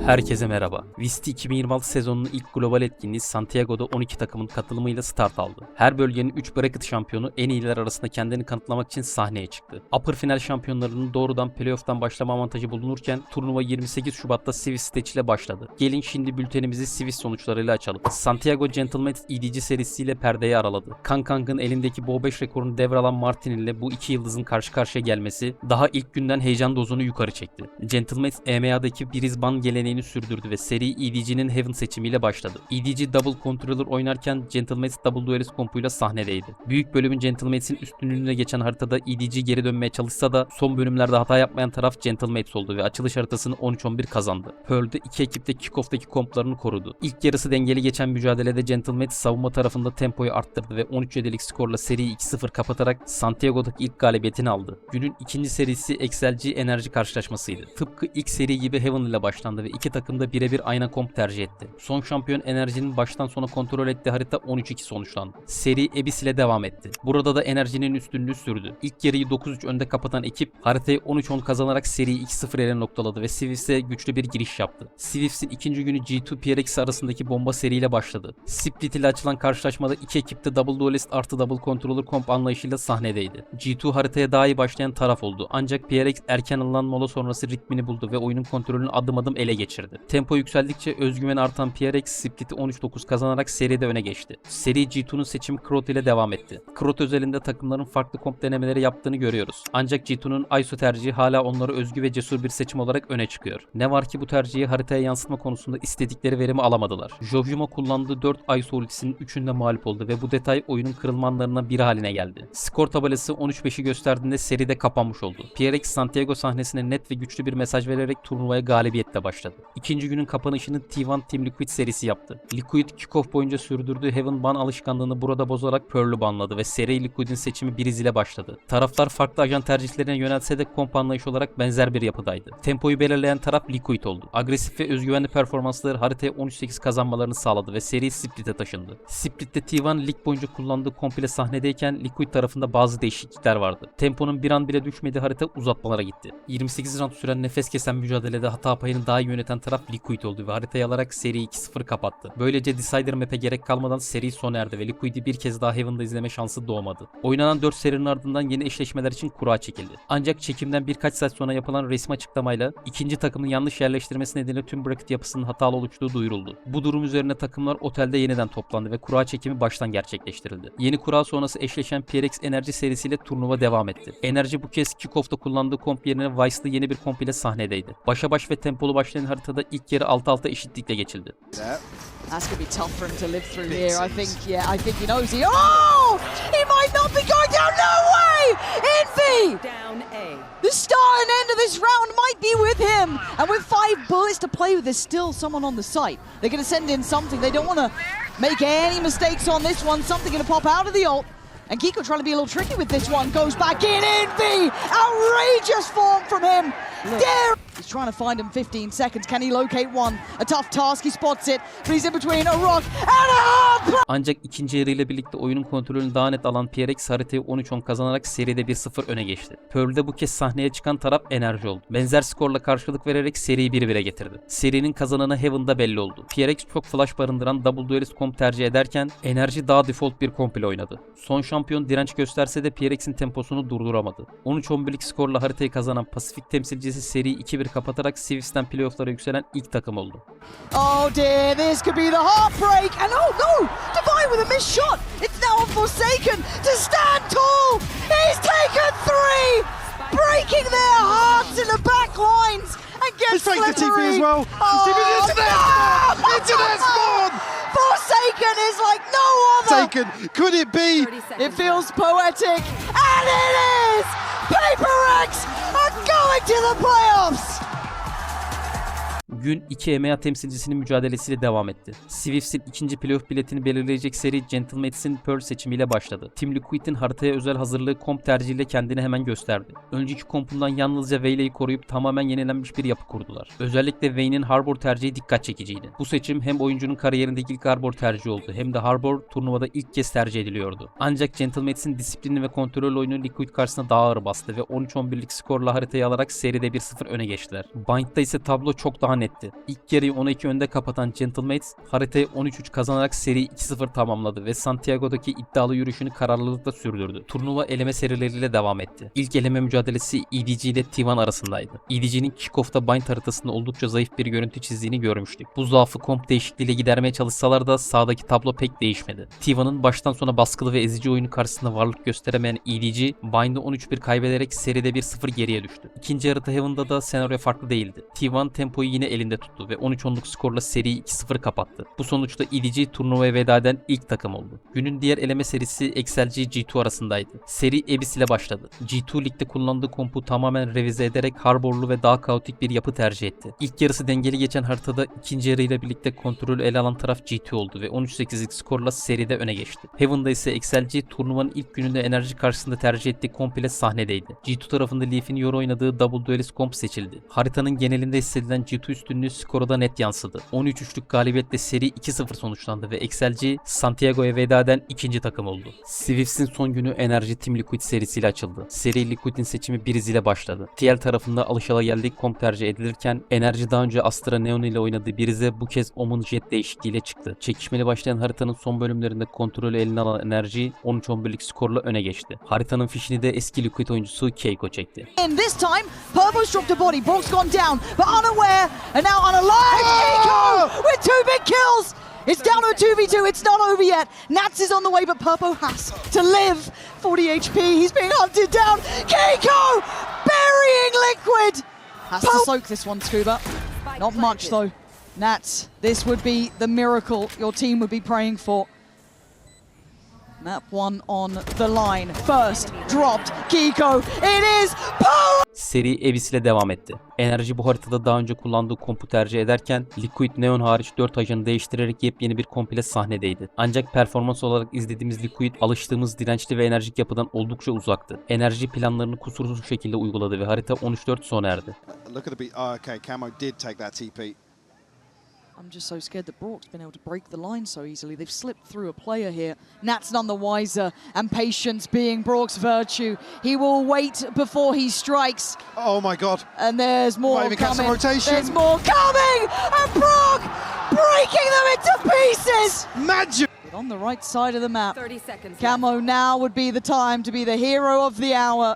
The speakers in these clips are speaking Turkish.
Herkese merhaba. VIST 2026 sezonunun ilk global etkinliği Santiago'da 12 takımın katılımıyla start aldı. Her bölgenin 3 bracket şampiyonu en iyiler arasında kendini kanıtlamak için sahneye çıktı. Upper final şampiyonlarının doğrudan playoff'tan başlama avantajı bulunurken turnuva 28 Şubat'ta Swiss Stage ile başladı. Gelin şimdi bültenimizi Swiss sonuçlarıyla açalım. Santiago Gentlemen EDG serisiyle perdeyi araladı. Kang'ın elindeki Bow 5 rekorunu devralan Martin ile bu iki yıldızın karşı karşıya gelmesi daha ilk günden heyecan dozunu yukarı çekti. Gentlemen EMEA'daki Brisbane geleneğini sürdürdü ve seri EDG'nin Heaven seçimiyle başladı. EDG Double Controller oynarken Gentlemates Double Duelist kompuyla sahnedeydi. Büyük bölümün Gentlemates'in üstünlüğüne geçen haritada EDG geri dönmeye çalışsa da son bölümlerde hata yapmayan taraf Gentlemates oldu ve açılış haritasını 13-11 kazandı. Pearl'de iki ekip de kickoff'taki komplarını korudu. İlk yarısı dengeli geçen mücadelede Gentlemates savunma tarafında tempoyu arttırdı ve 13-7'lik skorla seriyi 2-0 kapatarak Santiago'daki ilk galibiyetini aldı. Günün ikinci serisi XLG Enerji karşılaşmasıydı. Tıpkı ilk seri gibi Heaven ile başlandı ve iki takım da birebir ayna komp tercih etti. Son şampiyon Enerji'nin baştan sona kontrol ettiği harita 13-2 sonuçlandı. Seri Abyss ile devam etti. Burada da Enerji'nin üstünlüğü sürdü. İlk yarıyı 9-3 önde kapatan ekip haritayı 13-10 kazanarak seriyi 2-0 ile noktaladı ve Swifts'e güçlü bir giriş yaptı. Swifts'in ikinci günü G2 PRX arasındaki bomba seriyle başladı. Split ile açılan karşılaşmada iki ekip de Double Duelist artı Double Controller komp anlayışıyla sahnedeydi. G2 haritaya daha iyi başlayan taraf oldu. Ancak PRX erken alınan mola sonrası ritmini buldu ve oyunun kontrolünü adım adım ele geçirdi. Tempo yükseldikçe özgüven artan PRX Split'i 13-9 kazanarak seride öne geçti. Seri G2'nun seçimi Krot ile devam etti. Krot özelinde takımların farklı komp denemeleri yaptığını görüyoruz. Ancak G2'nun ISO tercihi hala onlara özgü ve cesur bir seçim olarak öne çıkıyor. Ne var ki bu tercihi haritaya yansıtma konusunda istedikleri verimi alamadılar. Jojuma kullandığı 4 ISO ultisinin 3'ünde mağlup oldu ve bu detay oyunun kırılmanlarından biri haline geldi. Skor tabelası 13-5'i gösterdiğinde seride kapanmış oldu. PRX Santiago sahnesine net ve güçlü bir mesaj vererek turnuvaya galibiyetle başladı. İkinci günün kapanışını T1 Team Liquid serisi yaptı. Liquid kickoff boyunca sürdürdüğü Heaven ban alışkanlığını burada bozarak Pearl'ü banladı ve seri Liquid'in seçimi Breeze ile başladı. Taraflar farklı ajan tercihlerine yönelse de komp anlayışı olarak benzer bir yapıdaydı. Tempoyu belirleyen taraf Liquid oldu. Agresif ve özgüvenli performansları haritaya 13-8 kazanmalarını sağladı ve seri Split'e taşındı. Split'te T1 lig boyunca kullandığı komp ile sahnedeyken Liquid tarafında bazı değişiklikler vardı. Temponun bir an bile düşmediği harita uzatmalara gitti. 28 round süren nefes kesen mücadelede hata payını daha iyi yöneten taraf Liquid oldu ve haritayı alarak seriyi 2-0 kapattı. Böylece Decider map'e gerek kalmadan seri sona erdi ve Liquid'i bir kez daha Heaven'da izleme şansı doğmadı. Oynanan 4 serinin ardından yeni eşleşmeler için kura çekildi. Ancak çekimden birkaç saat sonra yapılan resmi açıklamayla ikinci takımın yanlış yerleştirmesi nedeniyle tüm bracket yapısının hatalı oluştuğu duyuruldu. Bu durum üzerine takımlar otelde yeniden toplandı ve kura çekimi baştan gerçekleştirildi. Yeni kura sonrası eşleşen PRX Enerji serisiyle turnuva devam etti. Enerji bu kez kickoff'ta kullandığı komp yerine Vice'lı yeni bir komp ile sahnedeydi. Başa baş ve tempolu başlayan haritada ilk yarı 6-6 eşitlikle geçildi. That's going to be tough for him to live through here. I think he knows Oh! He might not be going down. No way! Envy! Down A. The start and end of this round might be with him. And with 5 bullets to play with, there's still someone on the site. They're going to send in something. They don't want to make any mistakes on this one. Something going to pop out of the ult. And Kiko trying to be a little tricky with this one. Goes back in. Envy! Outrageous form from him. Dare! He's trying to find him 15 seconds. Can he locate one? A tough task. He spots it. But he's in between a rock and a hard play. Ancak ikinci yarıyla birlikte oyunun kontrolünü daha net alan PRX haritayı 13-10 kazanarak seride 1-0 öne geçti. Pearl'de bu kez sahneye çıkan taraf Enerji oldu. Benzer skorla karşılık vererek seriyi 1-1'e getirdi. Serinin kazananı Heaven'da belli oldu. PRX çok flash barındıran Double Duelist komp tercih ederken Enerji daha default bir komp ile oynadı. Son şampiyon direnç gösterse de PRX'in temposunu durduramadı. 13-11'lik skorla haritayı kazanan Pasifik temsilcisi seriyi 2-1 kapatarak Swifts'ten playoff'lara yükselen ilk takım oldu. Oh dear, this could be the heartbreak. And oh no, Divine with a missed shot. It's now on Forsaken to stand tall. He's taken 3, breaking their hearts in the back lines. And gets He's faked the TP as well. Oh, Internet spawn! Forsaken is like no other. Taken. Could it be? 30 seconds. It feels poetic. And it is! Paper X are going to the playoffs. Gün 2 EMEA temsilcisinin mücadelesiyle devam etti. Swifts'in ikinci playoff biletini belirleyecek seri Gentlemate's'in Pearl seçimiyle başladı. Team Liquid'in haritaya özel hazırlığı komp tercihiyle kendini hemen gösterdi. Önceki kompundan yalnızca Veile'yi koruyup tamamen yenilenmiş bir yapı kurdular. Özellikle Vayne'in Harbor tercihi dikkat çekiciydi. Bu seçim hem oyuncunun kariyerindeki ilk Harbor tercihi oldu hem de Harbor turnuvada ilk kez tercih ediliyordu. Ancak Gentlemate'sin disiplini ve kontrol oyunu Liquid karşısında daha ağır bastı ve 13-11'lik skorla haritayı alarak seride 1-0 öne geçtiler. Bind'da ise tablo çok daha netti. etti. İlk yarıyı 10-2 önde kapatan Gentlemates haritayı 13-3 kazanarak seri 2-0 tamamladı ve Santiago'daki iddialı yürüyüşünü kararlılıkla sürdürdü. Turnuva eleme serileriyle devam etti. İlk eleme mücadelesi EDG ile T1 arasındaydı. EDG'nin kickoff'ta bind haritasında oldukça zayıf bir görüntü çizdiğini görmüştük. Bu zaafı komp değişikliğiyle gidermeye çalışsalar da sağdaki tablo pek değişmedi. T1'ın baştan sona baskılı ve ezici oyunu karşısında varlık gösteremeyen EDG, bind'ı 13-1 kaybederek seride 1-0 geriye düştü. İkinci harita Heaven'da da senaryo farklı değildi. T1 tempoyu yine elinde tuttu ve 13-10'luk skorla seriyi 2-0 kapattı. Bu sonuçta EDG turnuvaya veda eden ilk takım oldu. Günün diğer eleme serisi XLG G2 arasındaydı. Seri Abyss ile başladı. G2 ligde kullandığı kompu tamamen revize ederek harborlu ve daha kaotik bir yapı tercih etti. İlk yarısı dengeli geçen haritada ikinci yarıyla birlikte kontrolü ele alan taraf G2 oldu ve 13-8'lik skorla seride öne geçti. Heaven'da ise XLG turnuvanın ilk gününde enerji karşısında tercih ettiği komp ile sahnedeydi. G2 tarafında Leaf'in Yoru oynadığı Double Duelist komp seçildi. Haritanın genelinde hissedilen G2 üstünlüğü skora da net yansıdı. 13-3'lük galibiyetle seri 2-0 sonuçlandı ve XLG Santiago'ya veda eden ikinci takım oldu. Swifts'in son günü Enerji Team Liquid serisiyle açıldı. Seri Liquid'in seçimi Brizz ile başladı. TL tarafında alışılageldik komp tercih edilirken Enerji daha önce Astra Neon ile oynadığı Brizz'e bu kez Omen Jet değişikliğiyle çıktı. Çekişmeli başlayan haritanın son bölümlerinde kontrolü eline alan Enerji 13-11'lik skorla öne geçti. Haritanın fişini de eski Liquid oyuncusu Keiko çekti. And this time, Purple's dropped a body. Brock's gone down, but unaware and now unalive. Keiko with 2 big kills. It's down to a 2v2. It's not over yet. Nats is on the way, but Purple has to live. 40 HP. He's being hunted down. Keiko burying Liquid. Has to soak this one, Scuba. Not much though. Nats, this would be the miracle your team would be praying for. Map 1 on the line. First dropped Keiko. It is Power. Seri Abyss ile devam etti. Enerji bu haritada daha önce kullandığı kompu tercih ederken Liquid Neon hariç 4 ajanı değiştirerek yepyeni bir komp ile sahnedeydi. Ancak performans olarak izlediğimiz Liquid alıştığımız dirençli ve enerjik yapıdan oldukça uzaktı. Enerji planlarını kusursuz şekilde uyguladı ve harita 13-4 sona erdi. Look at the beat. Oh, okay, Camo did take that TP. I'm just so scared that Brock's been able to break the line so easily. They've slipped through a player here. Nat's none the wiser, and patience being Brock's virtue. He will wait before he strikes. Oh my God. And there's more Might even catch some coming. rotation. There's more coming! And Brock breaking them into pieces! Magic. But on the right side of the map, 30 seconds. Camo now would be the time to be the hero of the hour.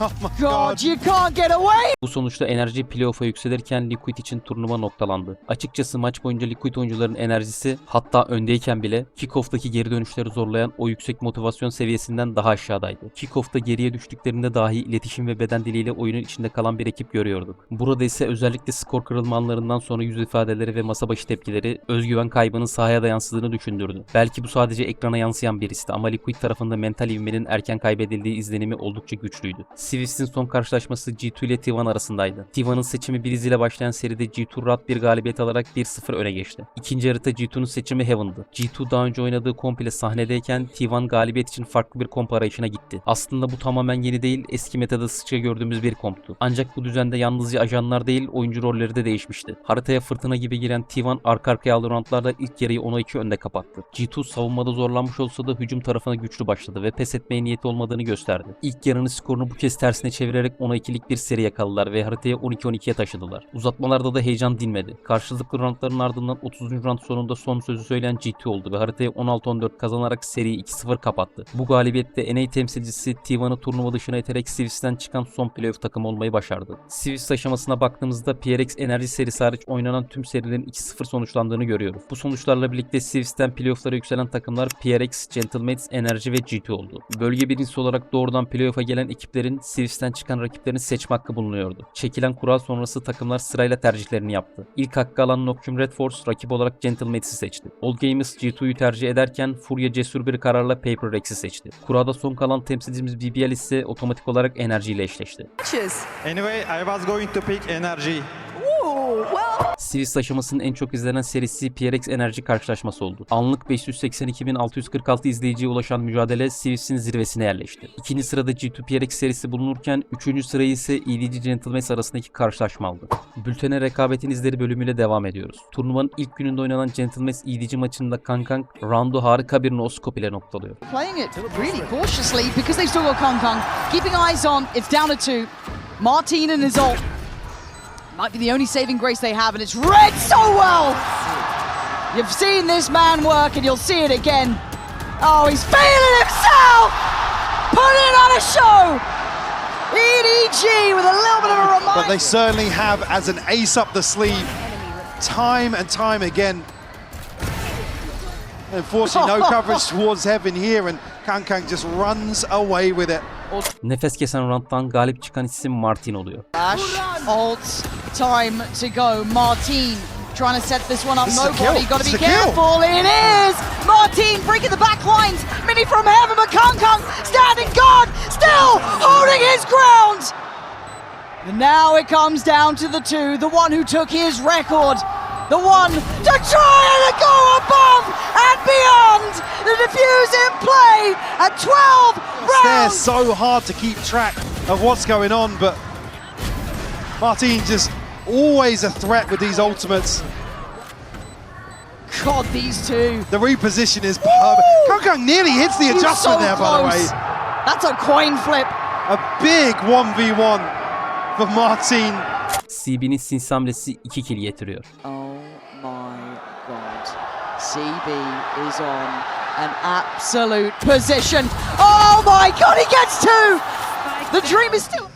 Oh my God, God. you can't get away! Bu sonuçta enerji playoff'a yükselirken Liquid için turnuva noktalandı. Açıkçası maç boyunca Liquid oyuncuların enerjisi hatta öndeyken bile kickoff'taki geri dönüşleri zorlayan o yüksek motivasyon seviyesinden daha aşağıdaydı. Kickoff'ta geriye düştüklerinde dahi iletişim ve beden diliyle oyunun içinde kalan bir ekip görüyorduk. Burada ise özellikle skor kırılma anlarından sonra yüz ifadeleri ve masa başı tepkileri özgüven kaybının sahaya da yansıdığını düşündürdü. Belki bu sadece ekrana yansıyan bir histi ama Liquid tarafında mental ivmenin erken kaybedildiği izlenimi oldukça güçlüydü. Swifts'in son karşılaşması G2 ile T1 arasındaydı. T1'ın seçimi Brizz ile başlayan seride G2 rahat bir galibiyet alarak 1-0 öne geçti. İkinci harita G2'nun seçimi Heaven'dı. G2 daha önce oynadığı komp ile sahnedeyken T1 galibiyet için farklı bir komp arayışına gitti. Aslında bu tamamen yeni değil, eski metada sıkça gördüğümüz bir komptu. Ancak bu düzende yalnızca ajanlar değil, oyuncu rolleri de değişmişti. Haritaya fırtına gibi giren T1 arka arkaya aldığı roundlarda ilk yarıyı 10-2 önde kapattı. G2 savunmada zorlanmış olsa da hücum tarafına güçlü başladı ve pes etmeye niyeti olmadığını gösterdi. İlk yarının skorunu bu kez tersine çevirerek 10-2'lik bir seri yakaladılar ve haritayı 12-12'ye taşıdılar. Uzatmalarda da heyecan dinmedi. Karşılıklı roundların ardından 30. round sonunda son sözü söyleyen G2 oldu ve haritayı 16-14 kazanarak seriyi 2-0 kapattı. Bu galibiyette NA temsilcisi T1'ı turnuva dışına iterek Swifts'ten çıkan son playoff takımı olmayı başardı. Swifts aşamasına baktığımızda PRX Enerji serisi hariç oynanan tüm serilerin 2-0 sonuçlandığını görüyoruz. Bu sonuçlarla birlikte Swifts'ten playoff'lara yükselen takımlar PRX, Gentlemates, Enerji ve G2 oldu. Bölge birincisi olarak doğrudan playoff'a gelen ekiplerin Swifts'ten çıkan rakiplerini seçme hakkı bulunuyordu. Çekilen kura sonrası takımlar sırayla tercihlerini yaptı. İlk hakkı alan Noctum Red Force rakip olarak Gentlemates'i seçti. Old Gamers G2'yu tercih ederken Furya cesur bir kararla Paper Rex'i seçti. Kurada son kalan temsilcimiz BBL ise otomatik olarak Enerji ile eşleşti. Anyway, I was going to pick Energy. Swifts aşamasının en çok izlenen serisi PRX Enerji karşılaşması oldu. Anlık 582.646 izleyiciye ulaşan mücadele Swifts'in zirvesine yerleşti. İkinci sırada G2 PRX serisi bulunurken 3. sırayı ise EDG Gentlemates arasındaki karşılaşma aldı. Bültene rekabetin izleri bölümüyle devam ediyoruz. Turnuvanın ilk gününde oynanan Gentlemates EDG maçında Kang roundu harika bir no-scope ile noktalıyor. Playing it really cautiously because they've still got Kang. Keeping eyes on, it's down to 2. Martin and his ult. Might be the only saving grace they have, and it's read so well! You've seen this man work, and you'll see it again. Oh, he's feeling himself! Putting on a show! EDG with a little bit of a reminder. But they certainly have, as an ace up the sleeve, time and time again. Unfortunately, no coverage towards Heaven here, and Kangkang just runs away with it. Nefes kesen round'dan galip çıkan isim Martin oluyor. Ash, ult, time to go. Martin trying to set this one up. This is a Nobody, kill. got to This be is a kill. careful. It is! Martin breaking the back lines. Mini from Heaven, but Kangkang standing guard, still holding his ground. And now it comes down to the two, the one who took his record, the one to try and go above and beyond. The defuse in play at 12 They're rounds. so hard to keep track of what's going on, but Martin just always a threat with these ultimates. God, these two. The reposition is perfect. Kangkang nearly hits the He's adjustment so there, by the way. close. That's a coin flip. A big 1v1 for Martin. CB'nin sinsi hamlesi 2 kill getiriyor. Oh my God. CB is on an absolute position. Oh my God, he gets two. The dream is still.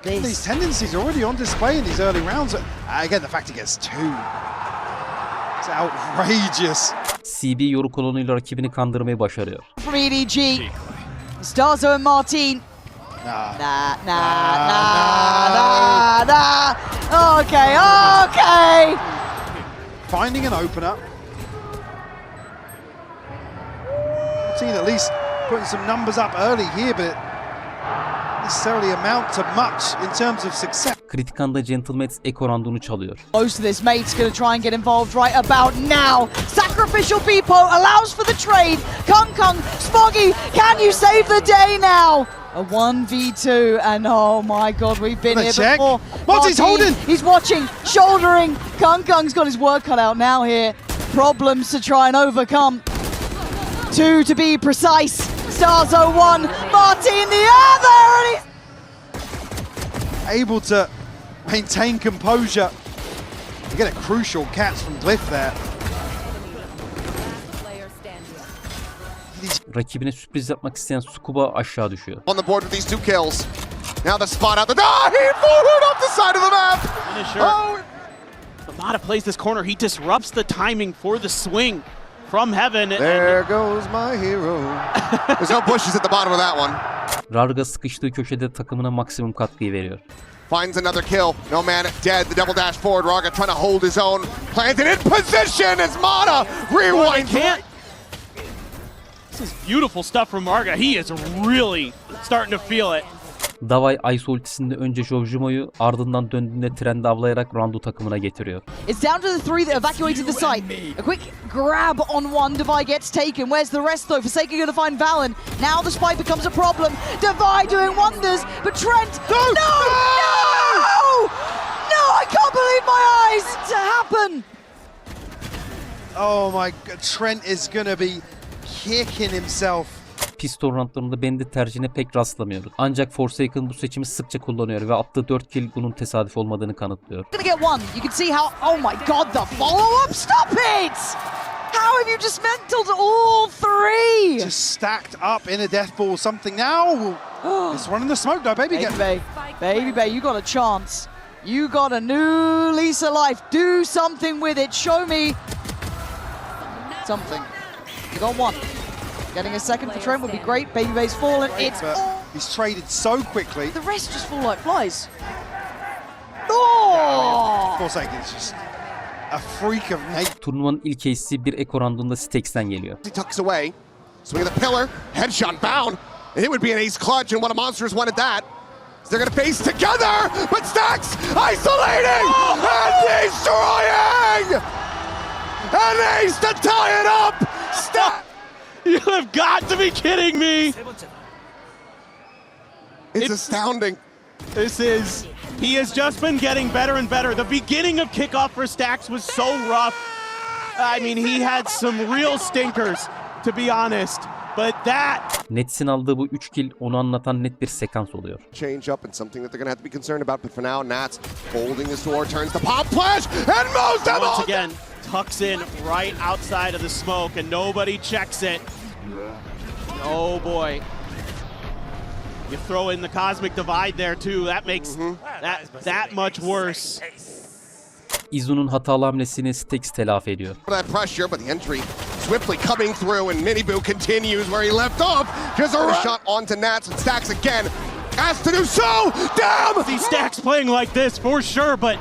These tendencies are already on display in these early rounds. Again, the fact he gets two. It's outrageous. CB yoru kolonuyla rakibini kandırmayı başarıyor. From EDG. Starzo and Martin. Nah. Nah. Okay. Finding an opener. Martin at least putting some numbers up early here, but it necessarily amount to much in terms of success. Kritik anda Gentlemans Echo round'unu çalıyor. Close to this, mate's gonna try and get involved right about now. Sacrificial Beepo allows for the trade. Kangkang, Spoggy, can you save the day now? A 1v2, and oh my God, we've been The here check. before. Martin's holding. He's watching, shouldering. Kangkang's got his work cut out now here. Problems to try and overcome. Two to be precise. Starzo one, Martin the other, and he's Able to maintain composure. You get a crucial catch from Glyph there. Rakibine sürpriz yapmak isteyen Sukuba aşağı düşüyor. On the board with these 2 kills. Now the spot out the he forward off the side of the map. Finisher. Oh, Amada plays this corner. He disrupts the timing for the swing from Heaven. there goes my hero. There's no bushes at the bottom of that one. Rarga sıkıştığı köşede takımına maksimum katkıyı veriyor. Finds another kill. No man dead. The double dash forward. Raga trying to hold his own. Planted in position as Mana rewinds. Can't. This is beautiful stuff from Marga. He is really starting to feel it. Davay Ice ultisinde önce Jovjumo'yu ardından döndüğünde trende avlayarak round'u takımına getiriyor. It's down to the three that evacuated the site. A quick grab on one. Devi gets taken. Where's the rest though? Forsaken going to find Valen. Now the spike becomes a problem. Devi doing wonders, but Trent. No! I can't believe my eyes to happen. Oh my God, Trent is gonna be kicking himself. Pistol roundlarında Bandit tercihine pek rastlamıyoruz. Ancak Forsaken bu seçimi sıkça kullanıyor ve attığı 4 kill bunun tesadüf olmadığını kanıtlıyor. Gonna get one. You can see how. Oh my God, the follow up. Stop it! How have you dismantled all three? Just stacked up in a death ball. Something now. It's running the smoke though, baby. Baby Bay, you got a chance. You got a new lease of life. Do something with it. Show me something. You got one. Getting a second for Trent would be great. Baby Bay's fallen. It's But he's traded so quickly. the rest just fall like flies. Oh! Forsaken is just a freak of nature. Turnuvanın ilk ace'i bir Echo round'unda Stex'ten geliyor. He tucks away. Swing of the pillar. Headshot bound. And it would be an ace clutch, and one of Monsters wanted that. So they're gonna face together, but Stacks isolating and destroying! An ace to tie it up! Stack! You have got to be kidding me. It's astounding. He has just been getting better and better. The beginning of kickoff for Stacks was so rough. I mean, he had some real stinkers, to be honest. but that Nets'in aldığı bu 3 kill onu anlatan net bir sekans oluyor. Change up and something that they're going to have to be concerned about. But for now, Nats holding his sword, turns the pop flash, and mows them once all. again tucks in right outside of the smoke and nobody checks it. Oh boy. You throw in the cosmic divide there too. That makes that much worse. Izu'nun hatalı hamlesini Stax telafi ediyor. That pressure, but the entry swiftly coming through, and Miniboo continues where he left off. Just a shot onto Nats and Stacks again. Asked to do so. Damn! See Stacks playing like this for sure, but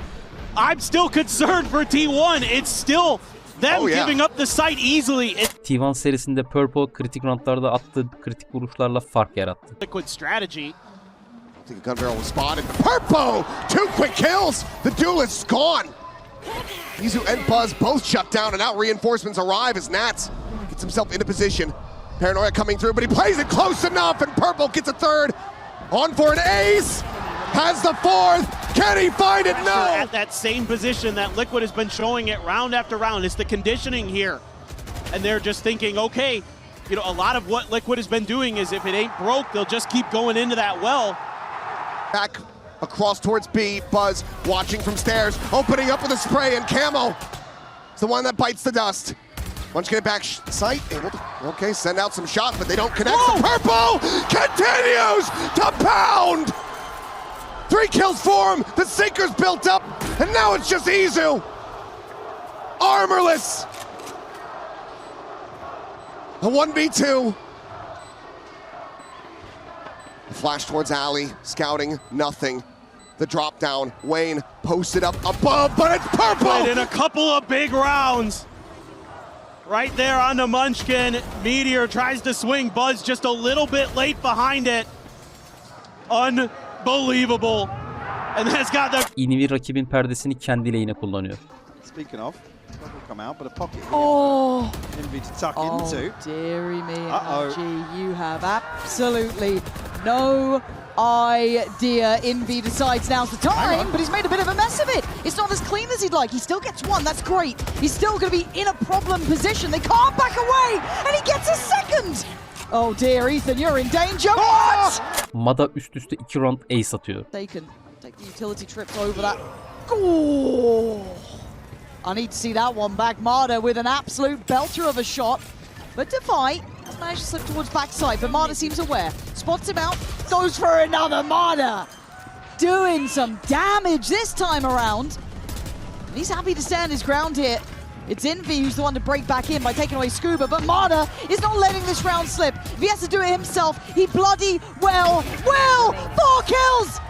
I'm still concerned for T1. It's still them giving up the site easily. T1 serisinde Purple kritik roundlarda attığı kritik vuruşlarla fark yarattı. Liquid strategy. I think a gun barrel was spotted. Purpo! 2 quick kills! The duelist's gone! Izu and Buzz both shut down, and now reinforcements arrive as Nats gets himself into position. Paranoia coming through, but he plays it close enough, and Purple gets a third. On for an ace! Has the fourth! Can he find it? No! At that same position that Liquid has been showing it round after round. It's the conditioning here. And they're just thinking, okay, you know, a lot of what Liquid has been doing is if it ain't broke, they'll just keep going into that well. Back across towards B. Buzz watching from stairs, opening up with a spray, and Camo is the one that bites the dust. Once you get it back sight, able to, okay, send out some shots, but they don't connect. The Purple continues to pound! 3 kills for him, the Sinker's built up, and now it's just Izu. Armorless. A 1v2. Flash towards Ali, scouting, nothing. The drop down, Wayne posted up above, but it's Purple! And in a couple of big rounds. Right there on the Munchkin. Meteor tries to swing. Buzz just a little bit late behind it. Unbelievable. And that's got the... Invi rakibin perdesini kendi lehine kullanıyor. Speaking of, will come out, but a pocket here. Oh, Envy to tuck into. dearie me, Uh-oh. MG, you have absolutely no idea. Envy decides now's the time, but he's made a bit of a mess of it. It's not as clean as he'd like. He still gets one, that's great. He's still going to be in a problem position. They can't back away, and he gets a second. Oh dear, Ethan, you're in danger. What? Mada üst üste 2 round ace atıyor. They can take the utility trips over that. Oh, I need to see that one back. Marder with an absolute belter of a shot. But Defy has managed to slip towards backside, but Marder seems aware. Spots him out, goes for another. Marder doing some damage this time around. And he's happy to stand his ground here. It's Envy who's the one to break back in by taking away Scuba, but Marder is not letting this round slip. If he has to do it himself, he bloody well will. 4 kills!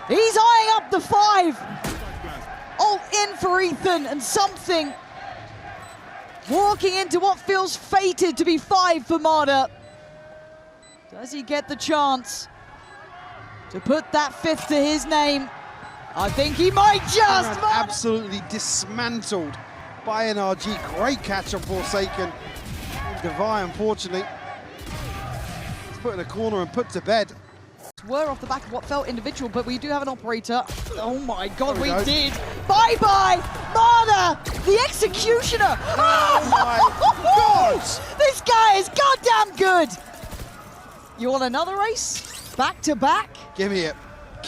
He's eyeing up the 5. Ult in for Ethan, and something walking into what feels fated to be 5 for Marder. Does he get the chance to put that 5th to his name? I think he might just. Absolutely dismantled by NRG. Great catch on Forsaken. Devi, unfortunately, is put in a corner and put to bed. Were off the back of what felt individual, but we do have an operator. Oh my god, There we we go. did! Bye-bye! Marder, the executioner! Oh my God! This guy is goddamn good! You want another race? Back to back? Give me it.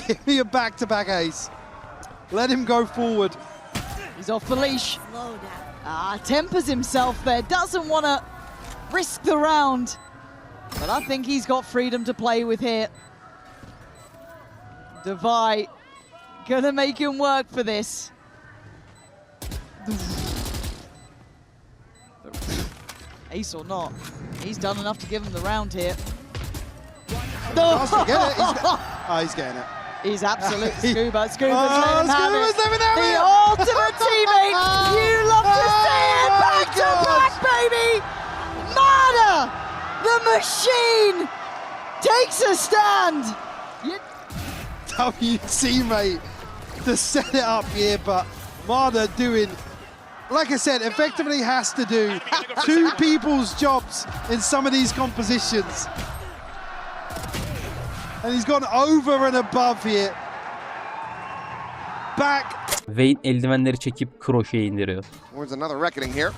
Give me a back-to-back ace. Let him go forward. He's off the leash. Tempers himself there, doesn't want to risk the round. But I think he's got freedom to play with here. Devi gonna make him work for this. Ace or not, he's done enough to give him the round here. Chance to get it. He's getting it. He's absolute Scuba. Scuba's Oh, letting him have Scuba's it. letting him have The it. ultimate teammate. You love to see it. Oh, Back my to God. back, baby. Marder, the machine, takes a stand. WT, mate, to set it up here, but Marder doing, like I said, effectively has to do 2 people's jobs in some of these compositions. And he's gone over and above here. Back. Vayne eldivenleri çekip kroşeye indiriyor. Towards another reckoning here.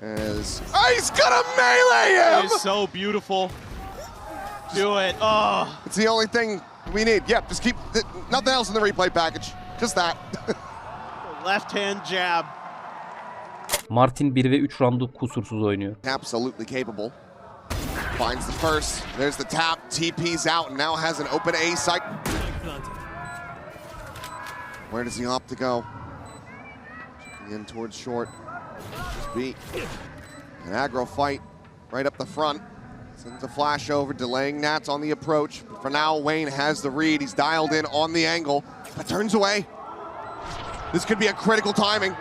He's gonna melee It him! is so beautiful. Do it. Oh, It's the only thing we need. Yep, just keep, nothing else in the replay package. Just that. left hand jab. Martin 1 ve 3 roundu kusursuz oynuyor. Absolutely capable. Finds the first. There's the tap. TP's out and now has an open A site. Where does he opt to go? Checking in towards short. Just beat. An aggro fight right up the front. Sends a flash over, delaying Nats on the approach. But for now, Wayne has the read. He's dialed in on the angle, but turns away. This could be a critical timing.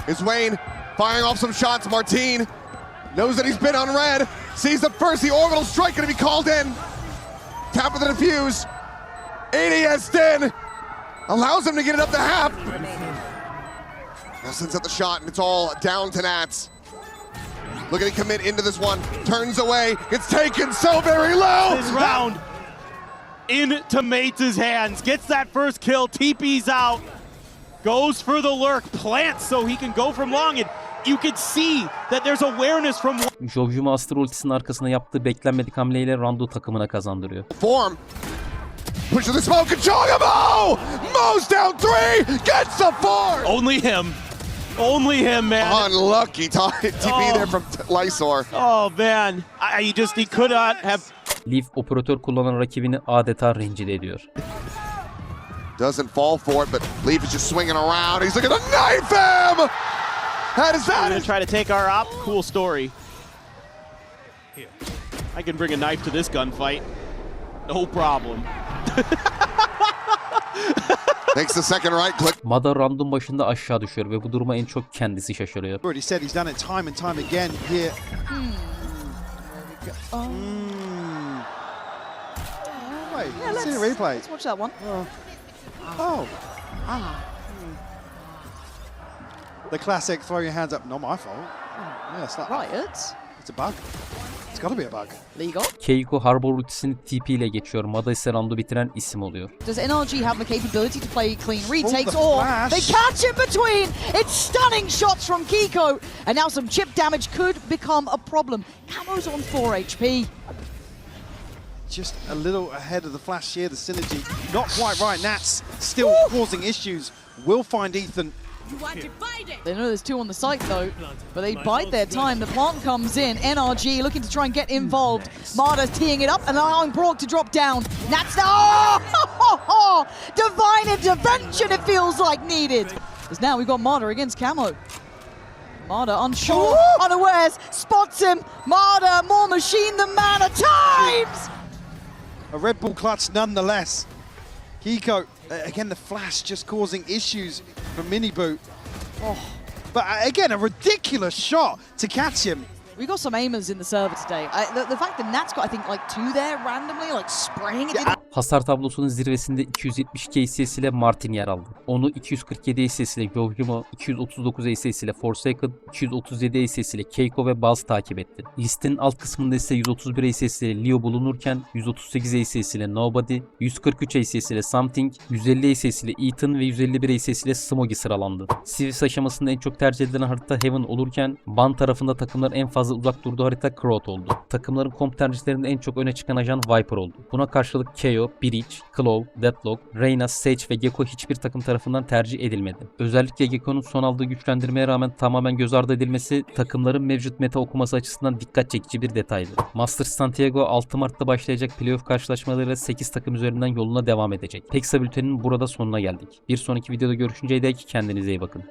Is Wayne firing off some shots? Martin knows that he's been on red. Sees the first, the orbital strike gonna be called in. Tap of the defuse. ADS in. Allows him to get it up to half. Now sends out the shot and it's all down to Nats. Look at him commit into this one. Turns away. Gets taken so very low. This round into Mates' hands. Gets that first kill. TP's out. Goes for the lurk. Plants so he can go from long. And you could see that there's awareness from Jojo Master ultisinin arkasına yaptığı beklenmedik hamleyle Randu takımına kazandırıyor. Form. Pushes the smoke and Chogamo! Mo's down 3. Gets the 4. only him. Only him, man. Unlucky TP there from Lysor. Oh man, he could not have. Leaf operatör kullanan rakibini adeta rencide ediyor. Doesn't fall for it, but Leaf is just swinging around. He's looking to knife him! That is We're gonna that. try to take our op. Cool story. I can bring a knife to this gunfight. No problem. Makes the second right click. Mada roundun başında aşağı düşüyor ve bu duruma en çok kendisi şaşırıyor. Already said he's done it time and time again here. Wait, Yeah, let's see the replay. let's watch that one. Oh. The classic throw your hands up, not my fault. Yeah, it's like, Riot. it's a bug. It's got to be a bug. Legal. Keiko Harbor ultisini TP ile geçiyor. Mada ise roundu bitiren isim oluyor. Does NRG have the capability to play clean retakes, the or flash. they catch in between? It's stunning shots from Kiko, and now some chip damage could become a problem. Camo's on 4 HP. Just a little ahead of the flash here, the synergy. Not quite right. Nats still causing issues. Will find Ethan. They know there's 2 on the site though, but they bide their time. The plant comes in. NRG looking to try and get involved. Marta's teeing it up and allowing Brock to drop down. Nats now. Oh! Divine intervention, it feels like needed. Because now we've got Marta against Camo. Marta unsure, unawares, spots him. Marta more machine than man at times. A Red Bull clutch nonetheless. Kiko, again, the flash just causing issues for Mini Boot. Oh, but again, a ridiculous shot to catch him. We got some aimers in the server today. The fact that Nat's got, I think, like 2 there randomly, like spraying it. Hasar tablosunun zirvesinde 272 ACS ile Martin yer aldı. Onu 247 ACS ile Yohyumo, 239 ACS ile Forsaken, 237 ACS ile Keiko ve Buzz takip etti. Listenin alt kısmında ise 131 ACS ile Leo bulunurken 138 ACS ile Nobody, 143 ACS ile Something, 150 ACS ile Ethan ve 151 ACS ile Smoggy sıralandı. Series aşamasında en çok tercih edilen harita Heaven olurken Ban tarafında takımların en fazla uzak durduğu harita Crowd oldu. Takımların komp tercihlerinde en çok öne çıkan ajan Viper oldu. Buna karşılık KO, Breach, Claw, Deadlock, Reyna, Sage ve Gekko hiçbir takım tarafından tercih edilmedi. Özellikle Gekko'nun son aldığı güçlendirmeye rağmen tamamen göz ardı edilmesi takımların mevcut meta okuması açısından dikkat çekici bir detaydı. Masters Santiago 6 Mart'ta başlayacak playoff karşılaşmalarıyla 8 takım üzerinden yoluna devam edecek. Pexa bülteninin burada sonuna geldik. Bir sonraki videoda görüşünceye dek kendinize iyi bakın.